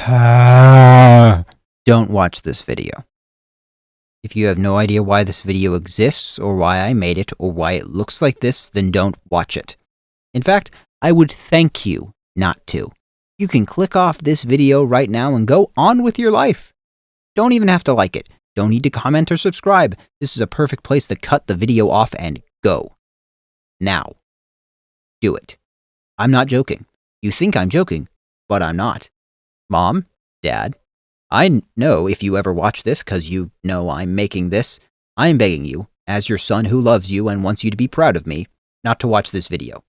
Don't watch this video. If you have no idea why this video exists, or why I made it, or why it looks like this, then don't watch it. In fact, I would thank you not to. You can click off this video right now and go on with your life. Don't even have to like it. Don't need to comment or subscribe. This is a perfect place to cut the video off and go. Now. Do it. I'm not joking. You think I'm joking, but I'm not. Mom, Dad, I know if you ever watch this, because you know I'm making this, I am begging you, as your son who loves you and wants you to be proud of me, not to watch this video.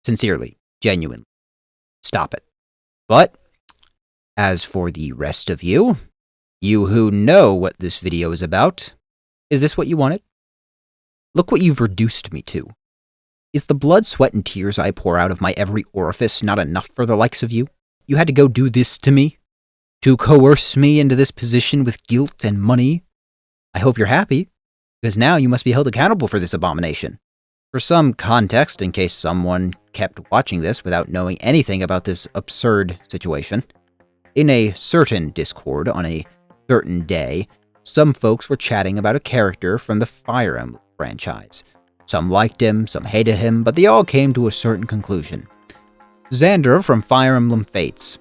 Sincerely, genuinely. Stop it. But, as for the rest of you, you who know what this video is about, is this what you wanted? Look what you've reduced me to. Is the blood, sweat, and tears I pour out of my every orifice not enough for the likes of you? You had to go do this to me? To coerce me into this position with guilt and money? I hope you're happy, because now you must be held accountable for this abomination. For some context, in case someone kept watching this without knowing anything about this absurd situation, in a certain Discord on a certain day, some folks were chatting about a character from the Fire Emblem franchise. Some liked him, some hated him, but they all came to a certain conclusion. Xander from Fire Emblem Fates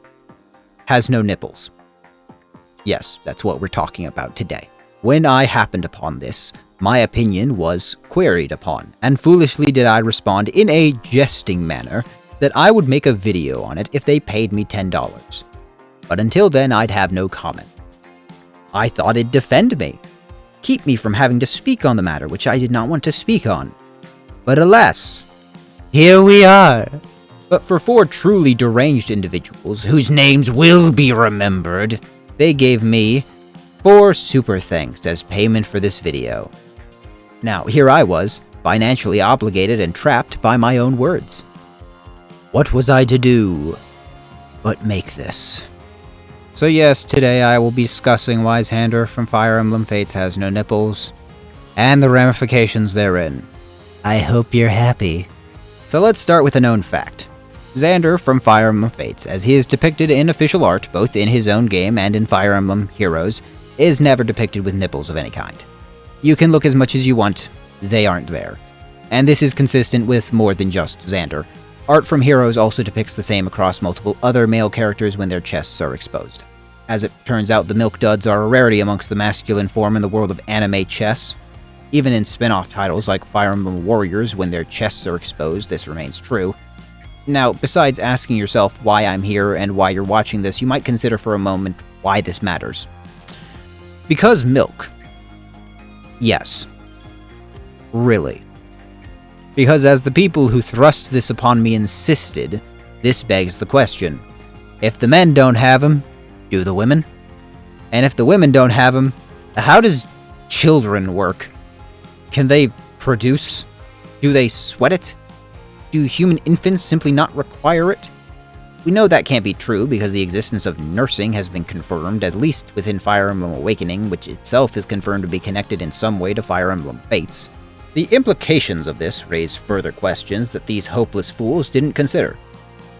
has no nipples. Yes, that's what we're talking about today. When I happened upon this, my opinion was queried upon, and foolishly did I respond in a jesting manner that I would make a video on it if they paid me $10. But until then, I'd have no comment. I thought it'd defend me, keep me from having to speak on the matter which I did not want to speak on. But alas, here we are. But for 4 truly deranged individuals, whose names will be remembered, they gave me 4 super thanks as payment for this video. Now, here I was, financially obligated and trapped by my own words. What was I to do but make this? So yes, today I will be discussing why Xander from Fire Emblem Fates has no nipples, and the ramifications therein. I hope you're happy. So let's start with a known fact. Xander from Fire Emblem Fates, as he is depicted in official art, both in his own game and in Fire Emblem Heroes, is never depicted with nipples of any kind. You can look as much as you want, they aren't there. And this is consistent with more than just Xander. Art from Heroes also depicts the same across multiple other male characters when their chests are exposed. As it turns out, the milk duds are a rarity amongst the masculine form in the world of anime chess. Even in spin-off titles like Fire Emblem Warriors, when their chests are exposed, this remains true. Now, besides asking yourself why I'm here and why you're watching this, you might consider for a moment why this matters. Because milk. Yes. Really. Because as the people who thrust this upon me insisted, this begs the question. If the men don't have them, do the women? And if the women don't have them, how does children work? Can they produce? Do they sweat it? Do human infants simply not require it? We know that can't be true because the existence of nursing has been confirmed, at least within Fire Emblem Awakening, which itself is confirmed to be connected in some way to Fire Emblem Fates. The implications of this raise further questions that these hopeless fools didn't consider.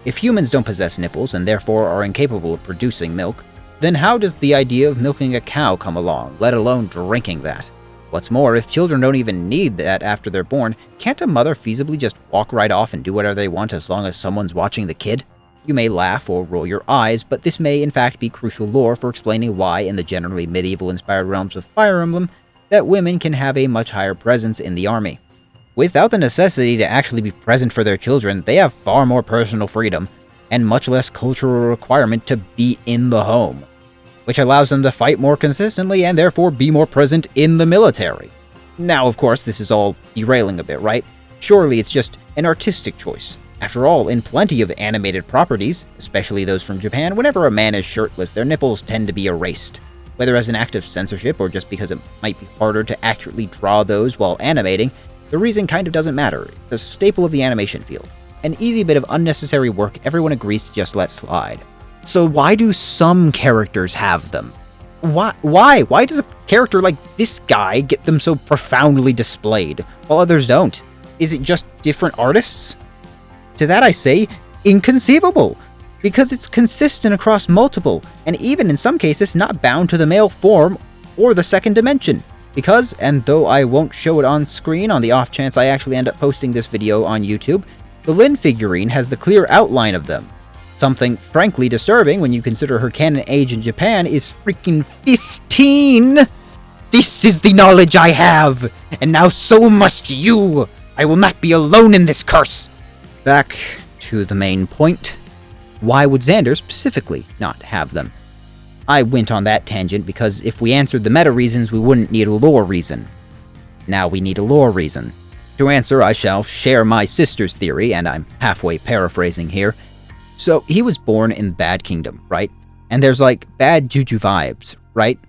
If humans don't possess nipples and therefore are incapable of producing milk, then how does the idea of milking a cow come along, let alone drinking that? What's more, if children don't even need that after they're born, can't a mother feasibly just walk right off and do whatever they want as long as someone's watching the kid? You may laugh or roll your eyes, but this may in fact be crucial lore for explaining why in the generally medieval-inspired realms of Fire Emblem, that women can have a much higher presence in the army. Without the necessity to actually be present for their children, they have far more personal freedom, and much less cultural requirement to be in the home, which allows them to fight more consistently and therefore be more present in the military. Now, of course, this is all derailing a bit, right? Surely it's just an artistic choice. After all, in plenty of animated properties, especially those from Japan, whenever a man is shirtless, their nipples tend to be erased. Whether as an act of censorship or just because it might be harder to accurately draw those while animating, the reason kind of doesn't matter. It's a staple of the animation field. An easy bit of unnecessary work everyone agrees to just let slide. So why do some characters have them? Why? Why does a character like this guy get them so profoundly displayed, while others don't? Is it just different artists? To that I say, inconceivable. because it's consistent across multiple, and even in some cases not bound to the male form or the second dimension. Because, and though I won't show it on screen on the off chance I actually end up posting this video on YouTube, the Lyn figurine has the clear outline of them. Something frankly disturbing when you consider her canon age in Japan is freaking 15! This is the knowledge I have, and now so must you! I will not be alone in this curse! Back to the main point. Why would Xander specifically not have them? I went on that tangent because if we answered the meta reasons, we wouldn't need a lore reason. Now we need a lore reason. To answer, I shall share my sister's theory, and I'm halfway paraphrasing here. So, he was born in Bad Kingdom, right? And there's like bad juju vibes, right?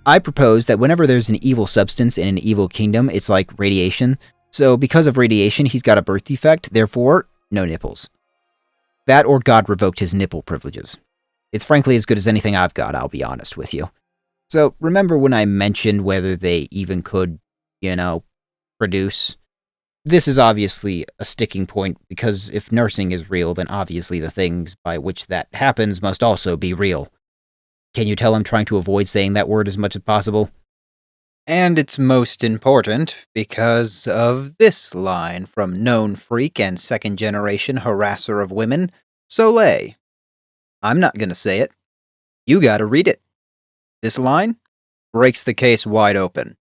I propose that whenever there's an evil substance in an evil kingdom, it's like radiation. So, because of radiation, he's got a birth defect, therefore, no nipples. That or God revoked his nipple privileges. It's frankly as good as anything I've got, I'll be honest with you. So, remember when I mentioned whether they even could, produce? This is obviously a sticking point, because if nursing is real, then obviously the things by which that happens must also be real. Can you tell I'm trying to avoid saying that word as much as possible? And it's most important because of this line from known freak and second-generation harasser of women, Soleil. I'm not gonna say it. You gotta read it. This line breaks the case wide open.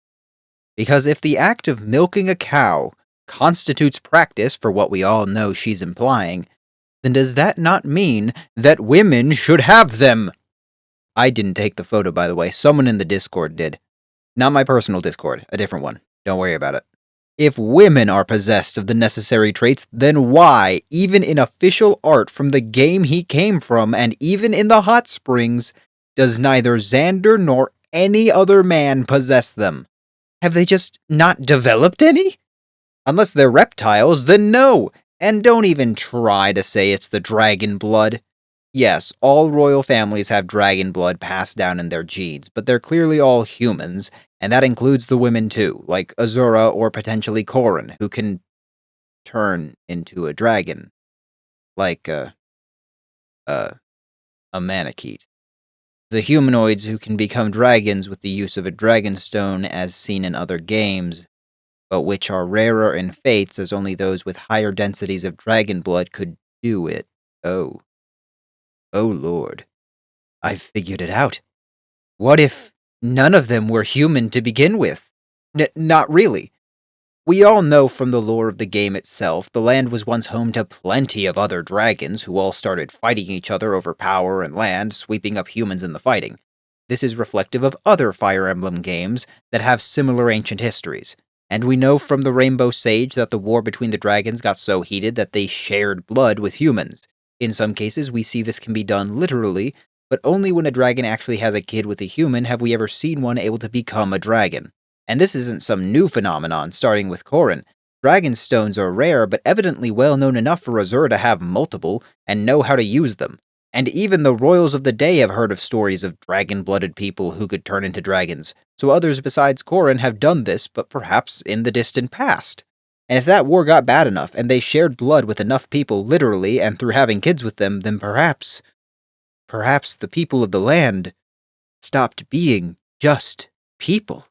Because if the act of milking a cow constitutes practice for what we all know she's implying, then does that not mean that women should have them? I didn't take the photo, by the way. Someone in the Discord did. Not my personal Discord, a different one. Don't worry about it. If women are possessed of the necessary traits, then why, even in official art from the game he came from, and even in the hot springs, does neither Xander nor any other man possess them? Have they just not developed any? Unless they're reptiles, then no! And don't even try to say it's the dragon blood. Yes, all royal families have dragon blood passed down in their genes, but they're clearly all humans, and that includes the women too, like Azura or potentially Corrin, who can turn into a dragon. Like a Manakete. The humanoids who can become dragons with the use of a dragonstone as seen in other games, but which are rarer in fates as only those with higher densities of dragon blood could do it. Oh lord. I've figured it out. What if none of them were human to begin with? Not really. We all know from the lore of the game itself, the land was once home to plenty of other dragons who all started fighting each other over power and land, sweeping up humans in the fighting. This is reflective of other Fire Emblem games that have similar ancient histories. And we know from the Rainbow Sage that the war between the dragons got so heated that they shared blood with humans. In some cases, we see this can be done literally, but only when a dragon actually has a kid with a human have we ever seen one able to become a dragon. And this isn't some new phenomenon, starting with Corrin. Dragon stones are rare, but evidently well known enough for Azura to have multiple, and know how to use them. And even the royals of the day have heard of stories of dragon-blooded people who could turn into dragons, so others besides Corrin have done this, but perhaps in the distant past. And if that war got bad enough, and they shared blood with enough people literally and through having kids with them, then perhaps the people of the land stopped being just people.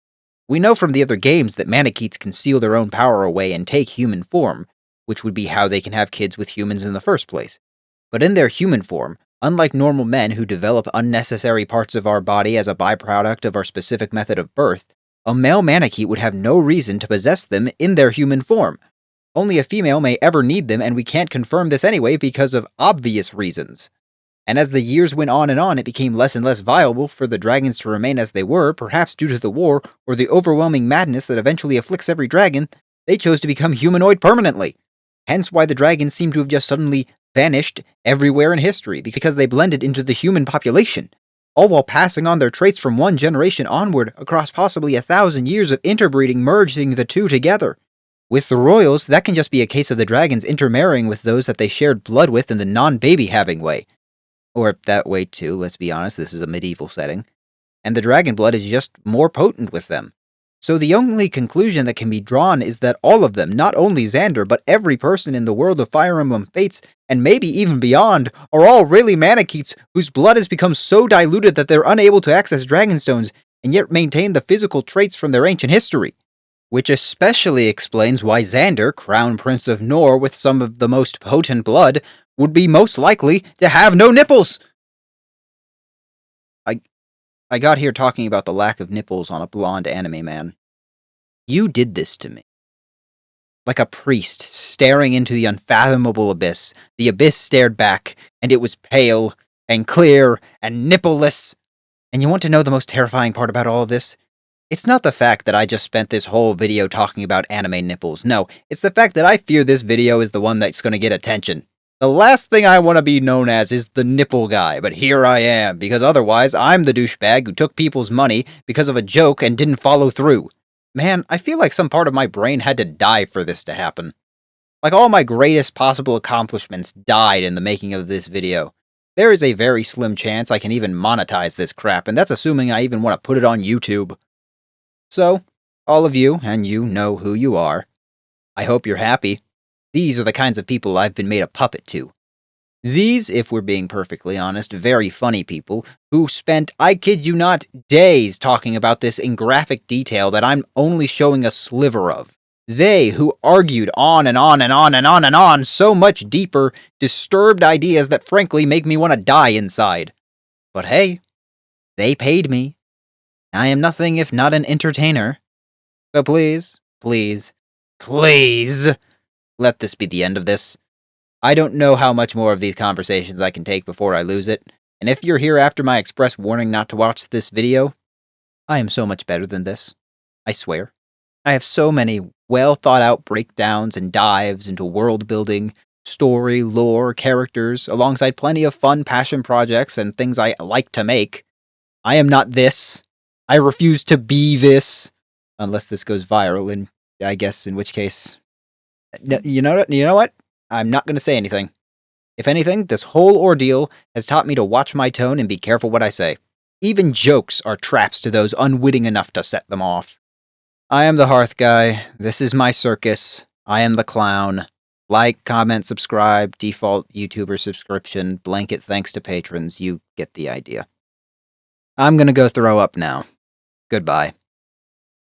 We know from the other games that Manaketes can seal their own power away and take human form, which would be how they can have kids with humans in the first place. But in their human form, unlike normal men who develop unnecessary parts of our body as a byproduct of our specific method of birth, a male Manakete would have no reason to possess them in their human form. Only a female may ever need them, and we can't confirm this anyway because of obvious reasons. And as the years went on and on, it became less and less viable for the dragons to remain as they were, perhaps due to the war, or the overwhelming madness that eventually afflicts every dragon. They chose to become humanoid permanently. Hence why the dragons seem to have just suddenly vanished everywhere in history, because they blended into the human population, all while passing on their traits from one generation onward across possibly 1,000 years of interbreeding, merging the two together. With the royals, that can just be a case of the dragons intermarrying with those that they shared blood with in the non-baby having way. Or that way too, let's be honest, this is a medieval setting. And the dragon blood is just more potent with them. So the only conclusion that can be drawn is that all of them, not only Xander, but every person in the world of Fire Emblem Fates, and maybe even beyond, are all really Manicheets whose blood has become so diluted that they're unable to access Dragonstones, and yet maintain the physical traits from their ancient history. Which especially explains why Xander, Crown Prince of Nor with some of the most potent blood, would be most likely to have no nipples! I got here talking about the lack of nipples on a blonde anime man. You did this to me. Like a priest staring into the unfathomable abyss. The abyss stared back, and it was pale, and clear, and nippleless. And you want to know the most terrifying part about all of this? It's not the fact that I just spent this whole video talking about anime nipples. No, it's the fact that I fear this video is the one that's going to get attention. The last thing I want to be known as is the nipple guy, but here I am, because otherwise I'm the douchebag who took people's money because of a joke and didn't follow through. Man, I feel like some part of my brain had to die for this to happen. Like all my greatest possible accomplishments died in the making of this video. There is a very slim chance I can even monetize this crap, and that's assuming I even want to put it on YouTube. So, all of you, and you know who you are, I hope you're happy. These are the kinds of people I've been made a puppet to. These, if we're being perfectly honest, very funny people who spent, I kid you not, days talking about this in graphic detail that I'm only showing a sliver of. They who argued on and on and on and on and on so much deeper, disturbed ideas that frankly make me want to die inside. But hey, they paid me. I am nothing if not an entertainer. So please, please, please, let this be the end of this. I don't know how much more of these conversations I can take before I lose it, and if you're here after my express warning not to watch this video, I am so much better than this. I swear. I have so many well thought out breakdowns and dives into world building, story, lore, characters, alongside plenty of fun passion projects and things I like to make. I am not this. I refuse to be this. Unless this goes viral, and I guess in which case... You know what? I'm not going to say anything. If anything, this whole ordeal has taught me to watch my tone and be careful what I say. Even jokes are traps to those unwitting enough to set them off. I am the Hearth Guy. This is my circus. I am the clown. Like, comment, subscribe, default YouTuber subscription, blanket thanks to patrons. You get the idea. I'm gonna go throw up now. Goodbye.